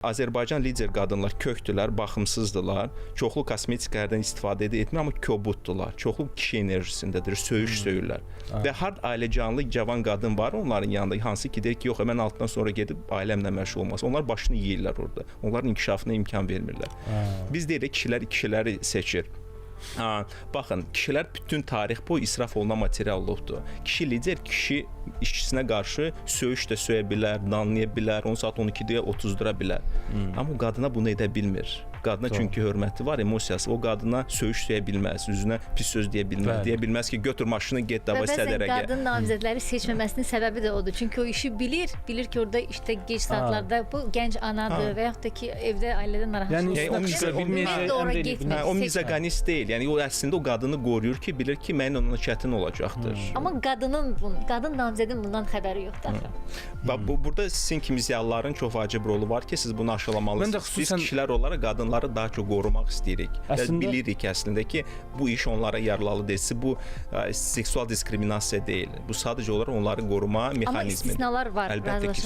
Azərbaycan lider qadınlar kökdülər, baxımsızdılar, çoxlu kosmetiklərdən istifadə etmir, amma kobuddular, çoxlu kişi enerjisindədir, söyüş söyürlər. Və hər ailəcanlı cavan qadın var onların yanında, hansı ki deyir ki, yox, mən altdan sonra gedib ailəmlə məşğul olmaz. Onlar başını yeyirlər orada, onların inkişafına imkan vermirlər. Biz deyirik, kişiləri seçir. Baxın, kişilər bütün tarix boyu israf olunan material olubdur. Kişi lider, kişi işçisinə qarşı söyüş də söyə bilər, danlaya bilər, 10 saat 12-dəyə 30-dura bilər. Amma o qadına bunu edə bilmir. Qadına çünki hörməti var, emosiyası. O qadına söyüş söyə bilməz, üzünə pis söz deyə bilməz. Deyə bilməz ki, götür maşını, get davay sədərəgə. Bəzən qadın namizədləri seçməməsinin səbəbi də odur. Çünki o işi bilir ki, orada işte gec saatlarda bu gənc anadır və yaxud da ki, evdə ailədən narahat o mizoganist deyil. Yəni o əslində o qadını qoruyur ki, bilir ki, mənim ona çətin olacaqdır. Amma qadın namizədin bundan xəbəri yoxdur. Burada sizin kimi ziyalıların çox vacib rolu var ki, siz bunu aşılamalısınız. Biz kişilər olaraq qadınları daha çox qorumaq istəyirik. Bilirik əslində ki, bu iş onlara yararlı deyil. Bu seksual diskriminasiya deyil. Bu sadəcə olaraq onları qoruma mexanizmidir. Amma istisnalar var. Əlbəttə ki,